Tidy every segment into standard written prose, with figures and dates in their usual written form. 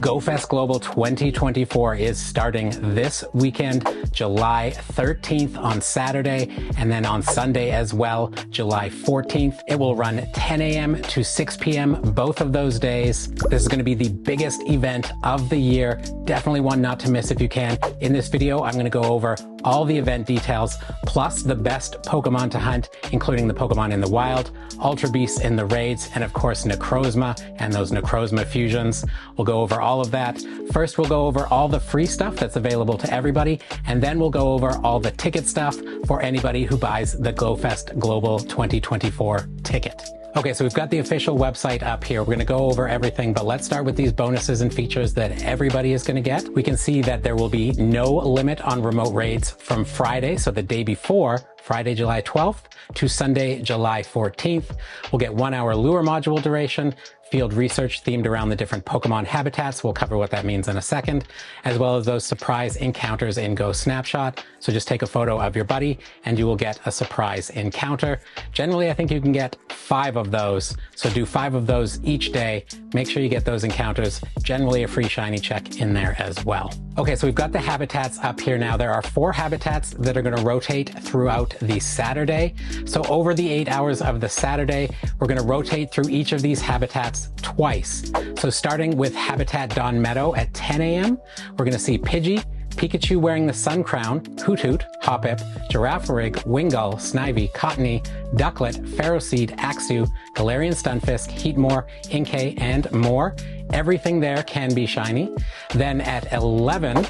GoFest Global 2024 is starting this weekend, July 13th on Saturday, and then on Sunday as well, July 14th. It will run 10 a.m. to 6 p.m. both of those days. This is going to be the biggest event of the year. Definitely one not to miss if you can. In this video, I'm going to go over all the event details, plus the best Pokemon to hunt, including the Pokemon in the wild, Ultra Beasts in the raids, and of course Necrozma and those Necrozma fusions. We'll go over all of that. First, we'll go over all the free stuff that's available to everybody, and then we'll go over all the ticket stuff for anybody who buys the GoFest Global 2024 ticket. Okay, so we've got the official website up here. We're going to go over everything, but let's start with these bonuses and features that everybody is going to get. We can see that there will be no limit on remote raids from Friday, so the day before, Friday, July 12th, to Sunday, July 14th. We'll get 1 hour lure module duration, field research themed around the different Pokemon habitats. We'll cover what that means in a second, as well as those surprise encounters in Go Snapshot. So just take a photo of your buddy and you will get a surprise encounter. Generally, I think you can get 5 of those. So do 5 of those each day. Make sure you get those encounters. Generally a free shiny check in there as well. Okay, so we've got the habitats up here now. There are 4 habitats that are going to rotate throughout the Saturday. So over the 8 hours of the Saturday, we're going to rotate through each of these habitats twice. So starting with Habitat Dawn Meadow at 10 a.m., we're going to see Pidgey, Pikachu wearing the Sun Crown, Hoothoot, Hoppip, Girafarig, Wingull, Snivy, Cottony, Ducklet, Ferroseed, Axew, Galarian Stunfisk, Heatmore, Inkay, and more. Everything there can be shiny. Then at 11,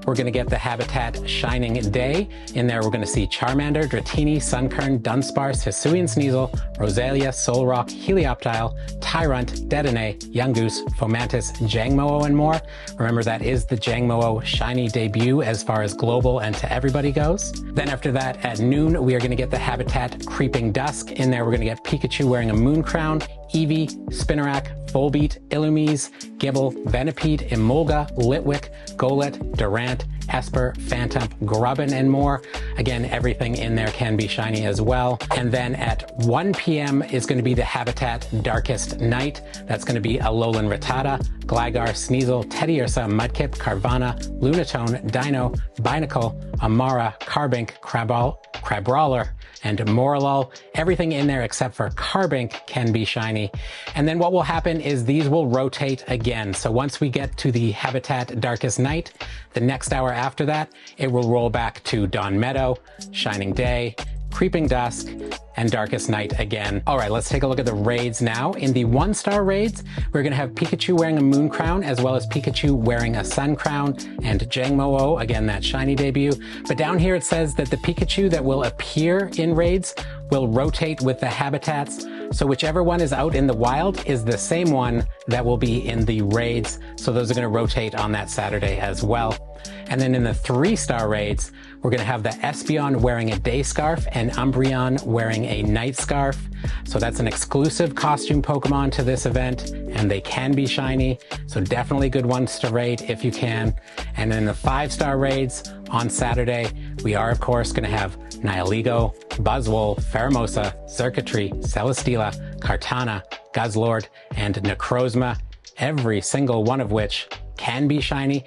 we're going to get the Habitat Shining Day. In there, we're going to see Charmander, Dratini, Sunkern, Dunsparce, Hisuian Sneasel, Roselia, Solrock, Helioptile, Tyrant, Dedenne, Yungoos, Fomantis, Jangmo-o, and more. Remember, that is the Jangmo-o shiny debut as far as global and to everybody goes. Then after that, at noon, we are going to get the Habitat Creeping Dusk. In there, we're going to get Pikachu wearing a Moon Crown, Eevee, Spinarak, Volbeat, Illumise, Gibble, Venipede, Emolga, Litwick, Golett, Durant, Esper, Phantom, Grubbin, and more. Again, everything in there can be shiny as well. And then at 1 p.m. is going to be the Habitat Darkest Night. That's going to be Alolan Rattata, Gligar, Sneasel, Teddiursa, Mudkip, Carvana, Lunatone, Dino, Binacle, Amara, Carbink, Crabrawler, and Morlul. Everything in there except for Carbink can be shiny. And then what will happen is these will rotate again. So once we get to the Habitat Darkest Night, the next hour after that, it will roll back to Dawn Meadow, Shining Day, Creeping Dusk, and Darkest Night again. All right, let's take a look at the raids now. In the 1-star raids, we're going to have Pikachu wearing a Moon Crown, as well as Pikachu wearing a Sun Crown, and Jangmo-o, again, that shiny debut. But down here it says that the Pikachu that will appear in raids will rotate with the habitats. So whichever one is out in the wild is the same one that will be in the raids. So those are going to rotate on that Saturday as well. And then in the 3-star raids, we're going to have the Espeon wearing a day scarf and Umbreon wearing a night scarf. So that's an exclusive costume Pokemon to this event, and they can be shiny. So definitely good ones to raid if you can. And then the 5-star raids on Saturday, we are of course going to have Nihilego, Buzzwole, Pheromosa, Xurkitree, Celesteela, Kartana, Guzzlord, and Necrozma. Every single one of which can be shiny.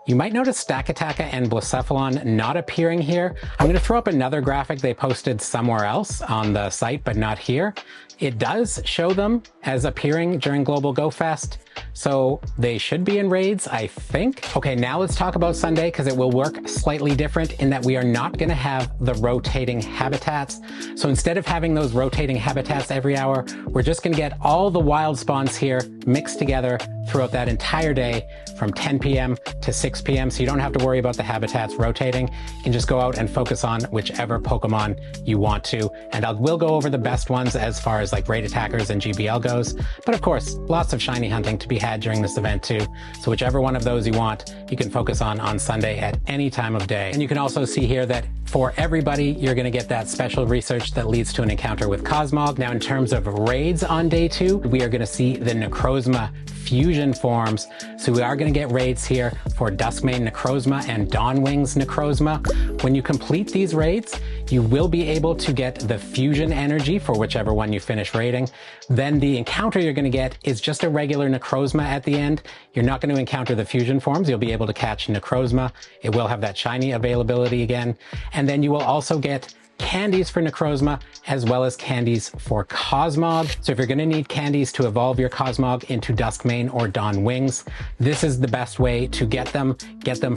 You might notice Stakataka and Blacephalon not appearing here. I'm going to throw up another graphic they posted somewhere else on the site, but not here. It does show them as appearing during Global Go Fest, so they should be in raids, I think. Okay, now let's talk about Sunday, because it will work slightly different in that we are not going to have the rotating habitats. So instead of having those rotating habitats every hour, we're just going to get all the wild spawns here mixed together throughout that entire day from 10 p.m. to 6 p.m. So you don't have to worry about the habitats rotating. You can just go out and focus on whichever Pokemon you want to. And we'll go over the best ones as far as like raid attackers and GBL goes. But of course, lots of shiny hunting to be had during this event too. So whichever one of those you want, you can focus on Sunday at any time of day. And you can also see here that for everybody, you're going to get that special research that leads to an encounter with Cosmog. Now, in terms of raids on day 2, we are going to see the Necrozma fusion forms. So we are going to get raids here for Duskmane Necrozma and Dawnwings Necrozma. When you complete these raids, you will be able to get the fusion energy for whichever one you finish raiding. Then the encounter you're going to get is just a regular Necrozma at the end. You're not going to encounter the fusion forms. You'll be able to catch Necrozma. It will have that shiny availability again. And then you will also get candies for Necrozma, as well as candies for Cosmog. So if you're going to need candies to evolve your Cosmog into Duskmane or Dawnwings, this is the best way to get them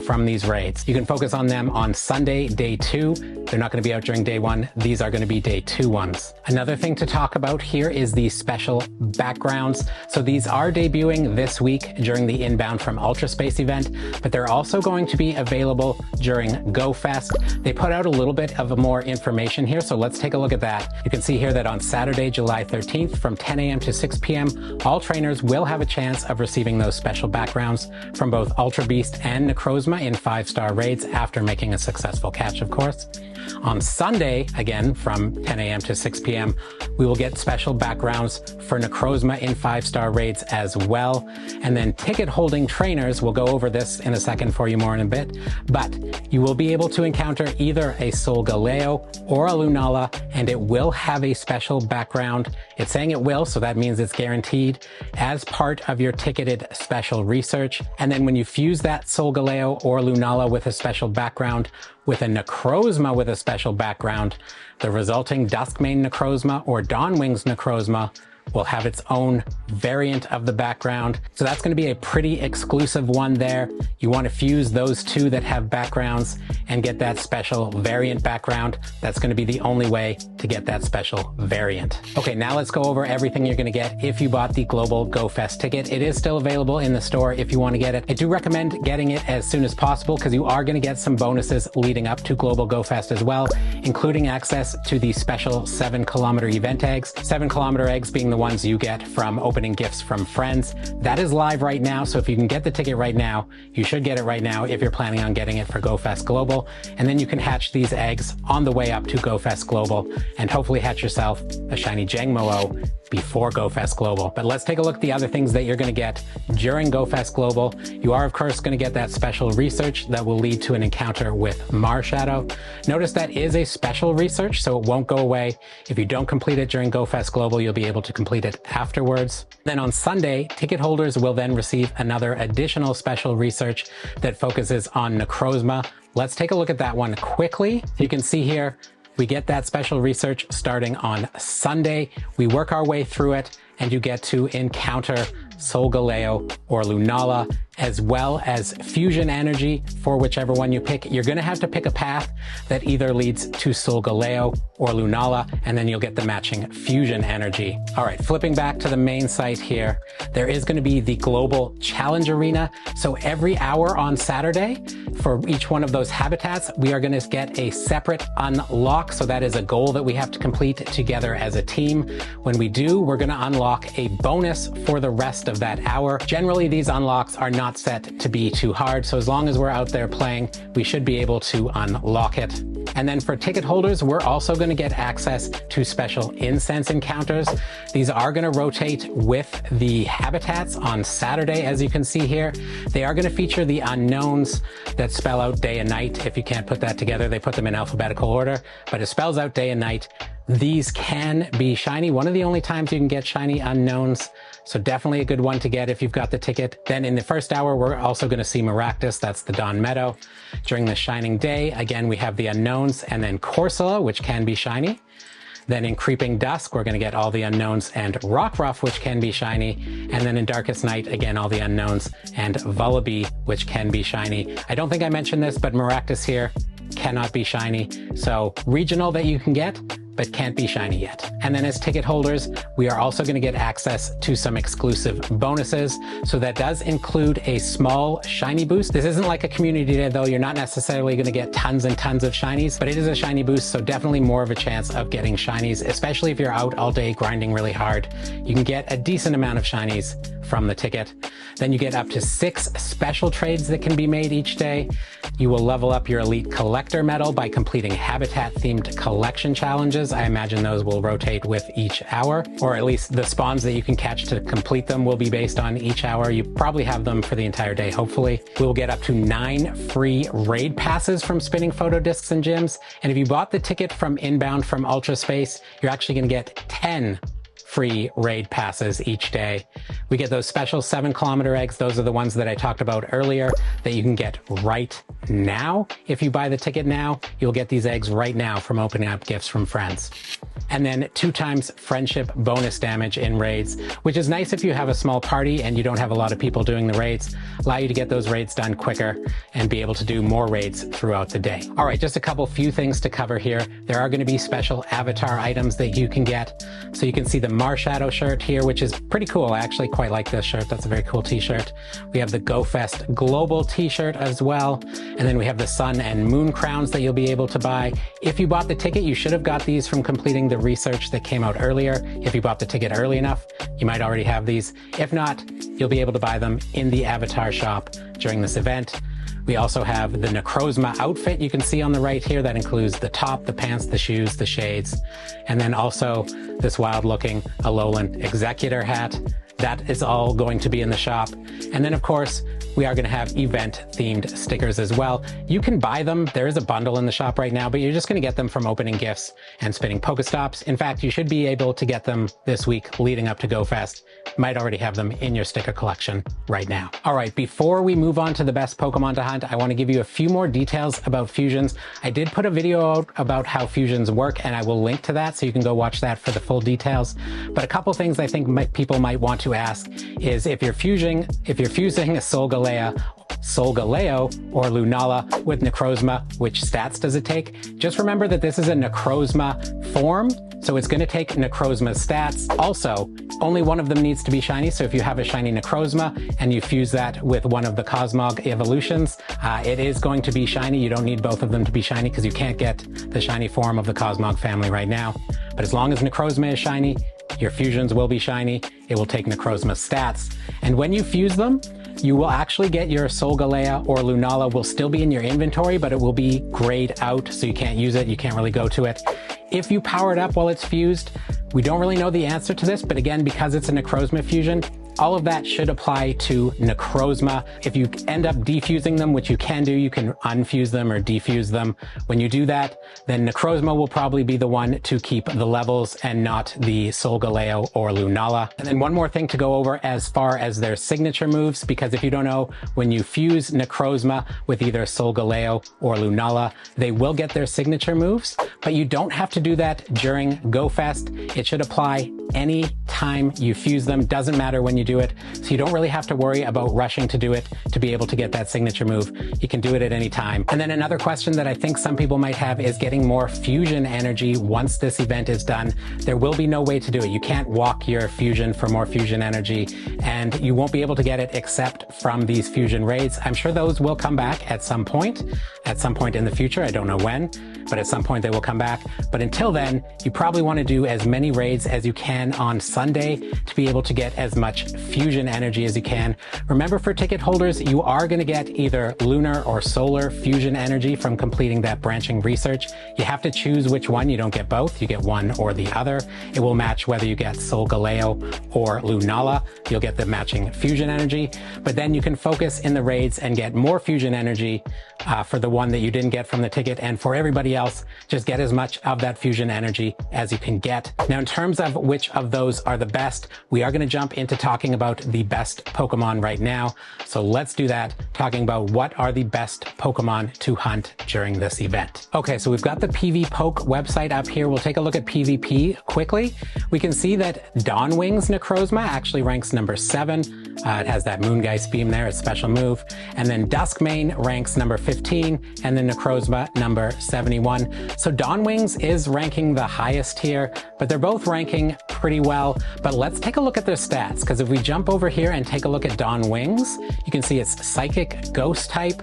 from these raids. You can focus on them on Sunday, day 2. They're not going to be out during day 1. These are going to be day 2 ones. Another thing to talk about here is the special backgrounds. So these are debuting this week during the Inbound from Ultra Space event, but they're also going to be available during Go Fest. They put out a little bit of more information here, so let's take a look at that. You can see here that on Saturday, July 13th from 10 a.m. to 6 p.m., all trainers will have a chance of receiving those special backgrounds from both Ultra Beast and Necrozma in 5-star raids after making a successful catch, of course. On Sunday, again, from 10 a.m. to 6 p.m., we will get special backgrounds for Necrozma in 5-star raids as well. And then ticket holding trainers, we'll go over this in a second for you more in a bit, but you will be able to encounter either a Solgaleo or a Lunala, and it will have a special background. It's saying it will, so that means it's guaranteed as part of your ticketed special research. And then when you fuse that Solgaleo or Lunala with a special background with a Necrozma with a special background, the resulting Duskmane Necrozma or Dawnwings Necrozma will have its own variant of the background. So that's going to be a pretty exclusive one there. You want to fuse those two that have backgrounds and get that special variant background. That's going to be the only way to get that special variant. Okay, now let's go over everything you're going to get if you bought the Global Go Fest ticket. It is still available in the store if you want to get it. I do recommend getting it as soon as possible because you are going to get some bonuses leading up to Global Go Fest as well, including access to the special 7-kilometer event eggs. 7-kilometer eggs being the ones you get from opening gifts from friends. That is live right now, so if you can get the ticket right now, you should get it right now if you're planning on getting it for Go Fest Global. And then you can hatch these eggs on the way up to Go Fest Global and hopefully hatch yourself a shiny Jangmo-O before Go Fest Global. But let's take a look at the other things that you're going to get during Go Fest Global. You are, of course, going to get that special research that will lead to an encounter with Marshadow. Notice that is a special research, so it won't go away. If you don't complete it during Go Fest Global, you'll be able to complete it afterwards. Then on Sunday, ticket holders will then receive another additional special research that focuses on Necrozma. Let's take a look at that one quickly. You can see here, we get that special research starting on Sunday. We work our way through it, and you get to encounter Solgaleo or Lunala, as well as fusion energy for whichever one you pick. You're going to have to pick a path that either leads to Solgaleo or Lunala, and then you'll get the matching fusion energy. All right, flipping back to the main site here, there is going to be the Global Challenge Arena. So every hour on Saturday, for each one of those habitats, we are going to get a separate unlock. So that is a goal that we have to complete together as a team. When we do, we're going to unlock a bonus for the rest of that hour. Generally, these unlocks are not set to be too hard, so as long as we're out there playing, we should be able to unlock it. And then for ticket holders, we're also going to get access to special Incense encounters. These are going to rotate with the habitats on Saturday, as you can see here. They are going to feature the Unowns that spell out day and night. If you can't put that together, they put them in alphabetical order, but it spells out day and night. These can be shiny. One of the only times you can get shiny Unowns, so definitely a good one to get if you've got the ticket. Then in the first hour, we're also going to see Maractus, that's the Dawn Meadow. During the Shining Day, again, we have the Unowns and then Corsola, which can be shiny. Then in Creeping Dusk, we're going to get all the Unowns and Rockruff, which can be shiny. And then in Darkest Night, again, all the Unowns and Vullaby, which can be shiny. I don't think I mentioned this, but Maractus here cannot be shiny. So regional that you can get, but can't be shiny yet. And then as ticket holders, we are also going to get access to some exclusive bonuses. So that does include a small shiny boost. This isn't like a community day though. You're not necessarily going to get tons and tons of shinies, but it is a shiny boost. So definitely more of a chance of getting shinies, especially if you're out all day grinding really hard. You can get a decent amount of shinies from the ticket. Then you get up to 6 special trades that can be made each day. You will level up your Elite Collector medal by completing habitat-themed collection challenges. hours. I imagine those will rotate with each hour, or at least the spawns that you can catch to complete them will be based on each hour. You probably have them for the entire day, hopefully. We will get up to 9 free raid passes from spinning photo discs and gyms. And if you bought the ticket from inbound from Ultra Space, you're actually going to get 10 free raid passes each day. We get those special 7-kilometer eggs. Those are the ones that I talked about earlier that you can get right now. If you buy the ticket now, you'll get these eggs right now from opening up gifts from friends. And then 2 times friendship bonus damage in raids, which is nice if you have a small party and you don't have a lot of people doing the raids. Allow you to get those raids done quicker and be able to do more raids throughout the day. All right, just a few things to cover here. There are going to be special avatar items that you can get. So you can see the Marshadow shirt here, which is pretty cool. I actually quite like this shirt. That's a very cool t-shirt. We have the GoFest Global t-shirt as well. And then we have the Sun and Moon crowns that you'll be able to buy. If you bought the ticket, you should have got these from completing the research that came out earlier. If you bought the ticket early enough, you might already have these. If not, you'll be able to buy them in the avatar shop during this event. We also have the Necrozma outfit you can see on the right here. That includes the top, the pants, the shoes, the shades, and then also this wild looking Alolan Executor hat. That is all going to be in the shop. And then of course, we are going to have event themed stickers as well. You can buy them. There is a bundle in the shop right now, but you're just going to get them from opening gifts and spinning Pokestops. In fact, you should be able to get them this week leading up to GoFest. You might already have them in your sticker collection right now. All right, before we move on to the best Pokemon to hunt, I want to give you a few more details about fusions. I did put a video out about how fusions work, and I will link to that so you can go watch that for the full details. But a couple things I think people might want to ask is if you're fusing a Solgaleo or Lunala with Necrozma, which stats does it take? Just remember that this is a Necrozma form, so it's going to take Necrozma's stats. Also, only one of them needs to be shiny, so if you have a shiny Necrozma and you fuse that with one of the Cosmog evolutions, it is going to be shiny. You don't need both of them to be shiny because you can't get the shiny form of the Cosmog family right now. But as long as Necrozma is shiny, your fusions will be shiny. It will take Necrozma's stats. And when you fuse them, you will actually get your Solgaleo or Lunala will still be in your inventory, but it will be grayed out, so you can't use it. You can't really go to it. If you power it up while it's fused, we don't really know the answer to this, but again, because it's a Necrozma fusion, all of that should apply to Necrozma. If you end up defusing them, which you can do, you can unfuse them or defuse them. When you do that, then Necrozma will probably be the one to keep the levels and not the Solgaleo or Lunala. And then one more thing to go over as far as their signature moves, because if you don't know, when you fuse Necrozma with either Solgaleo or Lunala, they will get their signature moves, but you don't have to do that during GoFest. It should apply any time you fuse them. Doesn't matter when you do it. So you don't really have to worry about rushing to do it to be able to get that signature move. You can do it at any time. And then another question that I think some people might have is getting more fusion energy once this event is done. There will be no way to do it. You can't walk your fusion for more fusion energy, and you won't be able to get it except from these fusion raids. I'm sure those will come back at some point in the future. I don't know when, but at some point they will come back. But until then, you probably want to do as many raids as you can on Sunday to be able to get as much fusion energy as you can. Remember, for ticket holders, you are going to get either lunar or solar fusion energy from completing that branching research. You have to choose which one. You don't get both. You get one or the other. It will match whether you get Solgaleo or Lunala. You'll get the matching fusion energy, but then you can focus in the raids and get more fusion energy for the one that you didn't get from the ticket. And for everybody else, just get as much of that fusion energy as you can get. Now, in terms of which of those are the best, we are going to jump into talking about the best Pokemon right now. So let's do that, talking about what are the best Pokemon to hunt during this event. Okay, so we've got the PvPoke website up here. We'll take a look at PvP quickly. We can see that Dawnwing's Necrozma actually ranks number 7. It has that Moongeist beam there, a special move. And then Duskmane ranks number 15, and then Necrozma number 71. So Dawnwings is ranking the highest here, but they're both ranking pretty well. But let's take a look at their stats, because if we jump over here and take a look at Dawnwings, you can see it's Psychic Ghost type.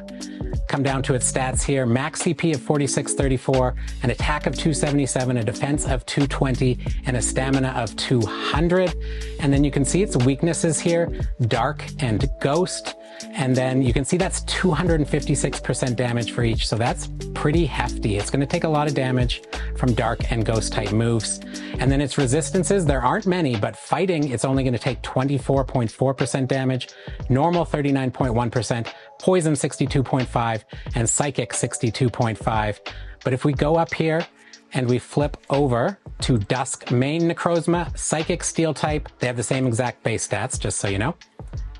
Come down to its stats here: max CP of 4634, an attack of 277, a defense of 220, and a stamina of 200. And then you can see its weaknesses here: dark and ghost. And then you can see that's 256% damage for each. So that's pretty hefty. It's going to take a lot of damage from dark and ghost type moves. And then its resistances, there aren't many, but fighting, it's only going to take 24.4% damage, normal 39.1%, poison 62.5, and psychic 62.5. But if we go up here and we flip over to Dusk main Necrozma, psychic steel type, they have the same exact base stats, just so you know.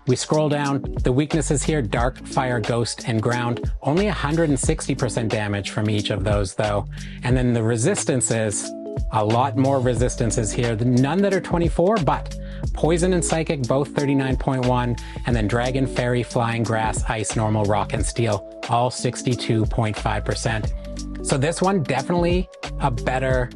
We scroll down, the weaknesses here, dark, fire, ghost, and ground, only 160% damage from each of those though. And then the resistances, a lot more resistances here, none that are 24, but poison and psychic, both 39.1, and then dragon, fairy, flying, grass, ice, normal, rock, and steel, all 62.5%. So this one, definitely a better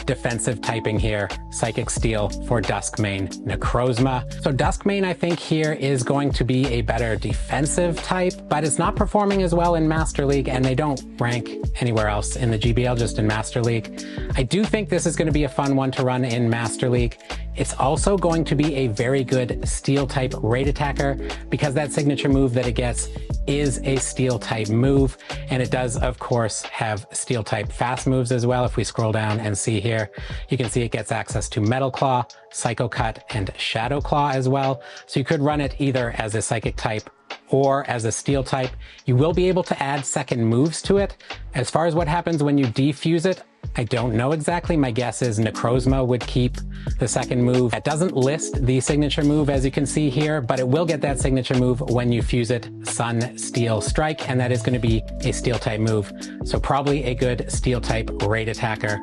defensive typing here, Psychic Steel for Dusk main Necrozma. So Dusk main, I think here is going to be a better defensive type, but it's not performing as well in Master League, and they don't rank anywhere else in the GBL, just in Master League. I do think this is going to be a fun one to run in Master League. It's also going to be a very good steel type raid attacker because that signature move that it gets is a steel type move. And it does, of course, have steel type fast moves as well. If we scroll down and see here, you can see it gets access to Metal Claw, Psycho Cut, and Shadow Claw as well. So you could run it either as a psychic type or as a steel type. You will be able to add second moves to it. As far as what happens when you defuse it, I don't know exactly. My guess is Necrozma would keep the second move. It doesn't list the signature move, as you can see here, but it will get that signature move when you fuse it, Sun, Steel, Strike, and that is going to be a steel type move. So probably a good steel type raid attacker.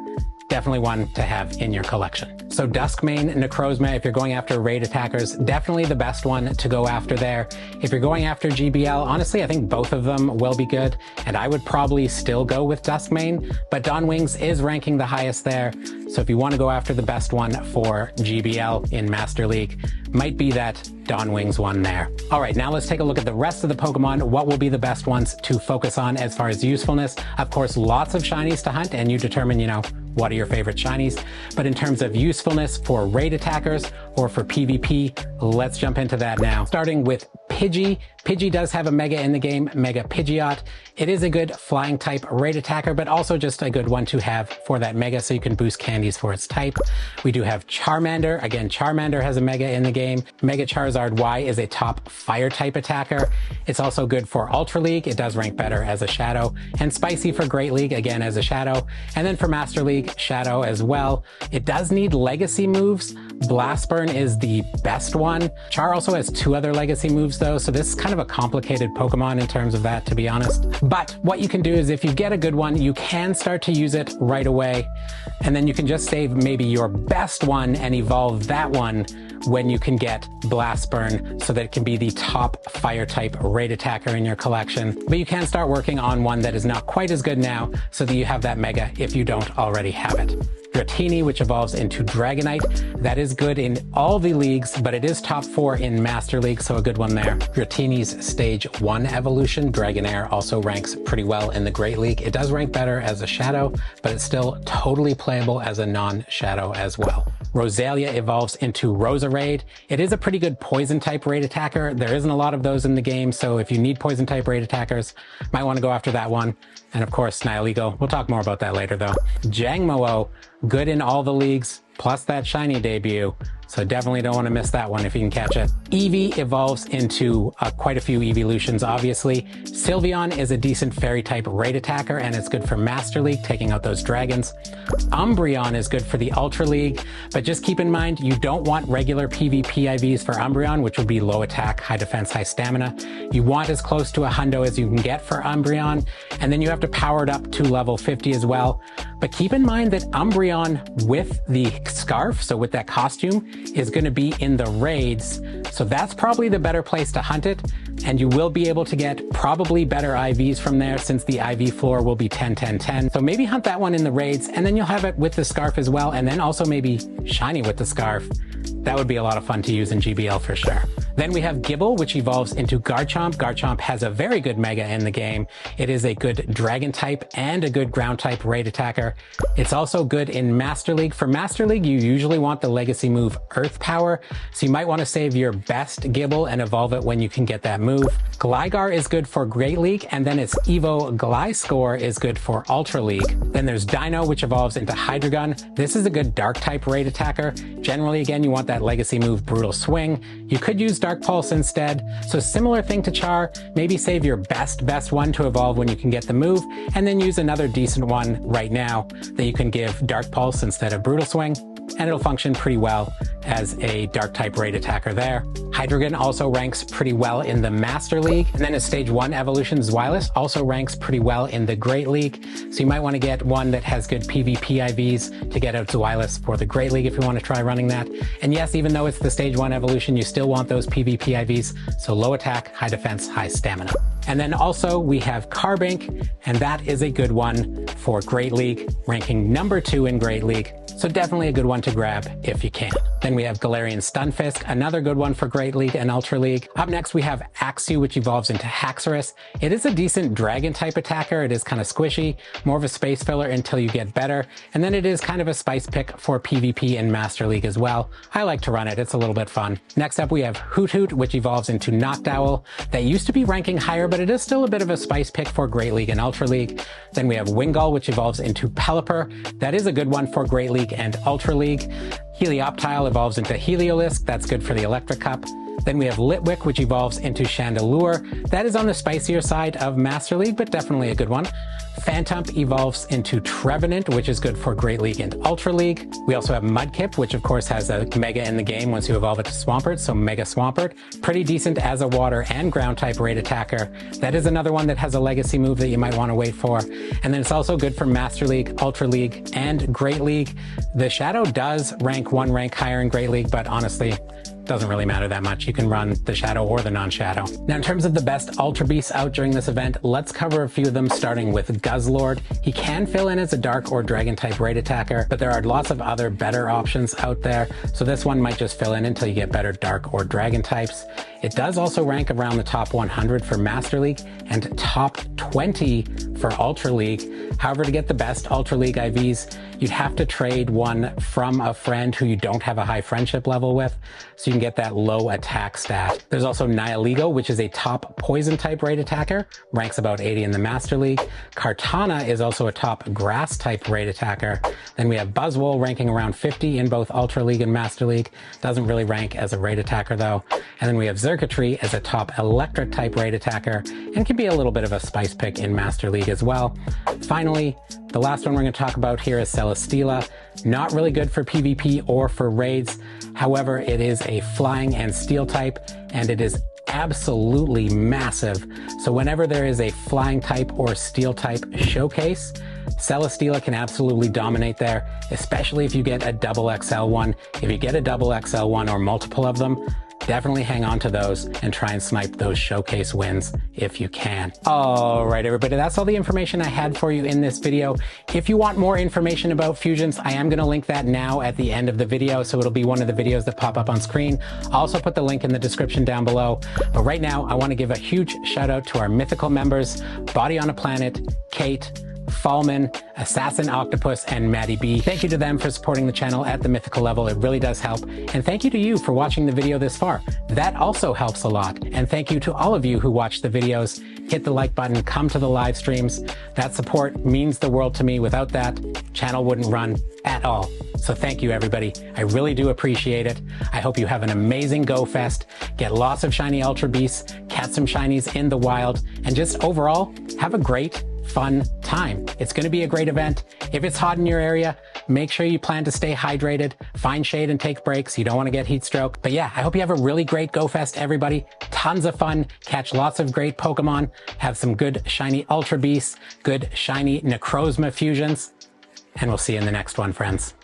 Definitely one to have in your collection. So Dusk main Necrozma, if you're going after raid attackers, definitely the best one to go after there. If you're going after GBL, honestly, I think both of them will be good, and I would probably still go with Dusk main, but Dawn Wings is ranking the highest there. So if you want to go after the best one for GBL in Master League, might be that Dawn Wings one there. All right, now let's take a look at the rest of the Pokemon. What will be the best ones to focus on as far as usefulness? Of course, lots of shinies to hunt, and you determine, what are your favorite shinies? But in terms of usefulness for raid attackers or for PvP, let's jump into that now. Starting with Pidgey. Pidgey does have a Mega in the game, Mega Pidgeot. It is a good flying type raid attacker, but also just a good one to have for that Mega so you can boost candies for its type. We do have Charmander. Again, Charmander has a Mega in the game. Mega Charizard Y is a top fire type attacker. It's also good for Ultra League. It does rank better as a Shadow. And Spicy for Great League, again as a Shadow. And then for Master League, Shadow as well. It does need legacy moves. Blast Burn is the best one. Char also has two other legacy moves though, so this is kind of a complicated Pokemon in terms of that, to be honest. But what you can do is if you get a good one, you can start to use it right away, and then you can just save maybe your best one and evolve that one when you can get Blast Burn so that it can be the top fire type raid attacker in your collection. But you can start working on one that is not quite as good now so that you have that Mega if you don't already have it. Dratini, which evolves into Dragonite. That is good in all the leagues, but it is top 4 in Master League, so a good one there. Dratini's Stage 1 evolution, Dragonair, also ranks pretty well in the Great League. It does rank better as a Shadow, but it's still totally playable as a non-Shadow as well. Rosalia evolves into Roserade. It is a pretty good poison type raid attacker. There isn't a lot of those in the game, so if you need poison type raid attackers, might want to go after that one. And of course, Snileagle. We'll talk more about that later though. Jangmo-o, good in all the leagues, plus that shiny debut. So definitely don't want to miss that one if you can catch it. Eevee evolves into quite a few evolutions, obviously. Sylveon is a decent fairy type raid attacker, and it's good for Master League, taking out those dragons. Umbreon is good for the Ultra League, but just keep in mind, you don't want regular PvP IVs for Umbreon, which would be low attack, high defense, high stamina. You want as close to a hundo as you can get for Umbreon, and then you have to power it up to level 50 as well. But keep in mind that Umbreon with the scarf, so with that costume, is going to be in the raids. So that's probably the better place to hunt it. And you will be able to get probably better IVs from there since the IV floor will be 10, 10, 10. So maybe hunt that one in the raids, and then you'll have it with the scarf as well. And then also maybe shiny with the scarf. That would be a lot of fun to use in GBL for sure. Then we have Gible, which evolves into Garchomp. Garchomp has a very good Mega in the game. It is a good Dragon type and a good Ground type raid attacker. It's also good in Master League. For Master League, you usually want the legacy move Earth Power, so you might want to save your best Gible and evolve it when you can get that move. Gligar is good for Great League, and then its Evo Gliscor is good for Ultra League. Then there's Dino, which evolves into Hydreigon. This is a good Dark type raid attacker. Generally, again, you want that legacy move Brutal Swing. You could use Dark Pulse instead. So similar thing to Char, maybe save your best one to evolve when you can get the move, and then use another decent one right now that you can give Dark Pulse instead of Brutal Swing, and it'll function pretty well as a Dark type raid attacker there. Hydreigon also ranks pretty well in the Master League, and then its Stage 1 evolution, Zweilous, also ranks pretty well in the Great League, so you might want to get one that has good PvP IVs to get out Zweilous for the Great League if you want to try running that. And yes, even though it's the Stage 1 evolution, you still want those PvP IVs, so low attack, high defense, high stamina. And then also we have Carbink, and that is a good one for Great League, ranking number 2 in Great League. So definitely a good one to grab if you can. Then we have Galarian Stunfisk, another good one for Great League and Ultra League. Up next we have Axew, which evolves into Haxorus. It is a decent Dragon type attacker. It is kind of squishy, more of a space filler until you get better. And then it is kind of a spice pick for PvP and Master League as well. I like to run it. It's a little bit fun. Next up we have Hoothoot, which evolves into Noctowl. That used to be ranking higher, but it is still a bit of a spice pick for Great League and Ultra League. Then we have Wingull, which evolves into Pelipper. That is a good one for Great League and Ultra League. Helioptile evolves into Heliolisk. That's good for the Electric Cup. Then we have Litwick, which evolves into Chandelure. That is on the spicier side of Master League, but definitely a good one. Phantump evolves into Trevenant, which is good for Great League and Ultra League. We also have Mudkip, which of course has a Mega in the game once you evolve it to Swampert, so Mega Swampert. Pretty decent as a Water and Ground type raid attacker. That is another one that has a legacy move that you might want to wait for. And then it's also good for Master League, Ultra League, and Great League. The Shadow does rank 1 rank higher in Great League, but honestly, doesn't really matter that much. You can run the Shadow or the non-Shadow. Now, in terms of the best Ultra Beasts out during this event, let's cover a few of them, starting with Guzzlord. He can fill in as a Dark or Dragon type raid attacker, but there are lots of other better options out there, so this one might just fill in until you get better Dark or Dragon types. It does also rank around the top 100 for Master League and top 20 for Ultra League. However, to get the best Ultra League IVs, you'd have to trade one from a friend who you don't have a high friendship level with, so you can get that low attack stat. There's also Nihilego, which is a top poison type raid attacker, ranks about 80 in the Master League. Kartana is also a top grass type raid attacker. Then we have Buzzwole ranking around 50 in both Ultra League and Master League. Doesn't really rank as a raid attacker though. And then we have Xurkitree as a top electric type raid attacker and can be a little bit of a spice pick in Master League as well. Finally, the last one we're going to talk about here is Celesteela. Not really good for PvP or for raids. However, it is a flying and steel type, and it is absolutely massive. So whenever there is a flying type or steel type showcase, Celesteela can absolutely dominate there, especially if you get a double XL one. If you get a double XL one or multiple of them, definitely hang on to those and try and snipe those showcase wins if you can. All right, everybody, that's all the information I had for you in this video. If you want more information about fusions, I am going to link that now at the end of the video, so it'll be one of the videos that pop up on screen. I'll also put the link in the description down below. But right now, I want to give a huge shout out to our mythical members, Body on a Planet, Kate, Fallman, Assassin Octopus, and Maddie B. Thank you to them for supporting the channel at the mythical level. It really does help. And thank you to you for watching the video this far. That also helps a lot. And thank you to all of you who watch the videos. Hit the like button, come to the live streams. That support means the world to me. Without that, channel wouldn't run at all. So thank you, everybody. I really do appreciate it. I hope you have an amazing Go Fest. Get lots of shiny Ultra Beasts, catch some shinies in the wild, and just overall, have a great, fun time. It's going to be a great event. If it's hot in your area, make sure you plan to stay hydrated, find shade and take breaks. You don't want to get heat stroke. But yeah, I hope you have a really great Go Fest, everybody. Tons of fun. Catch lots of great Pokemon. Have some good shiny Ultra Beasts, good shiny Necrozma fusions. And we'll see you in the next one, friends.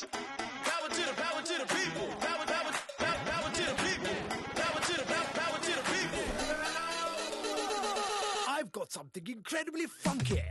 I've got something incredibly funky.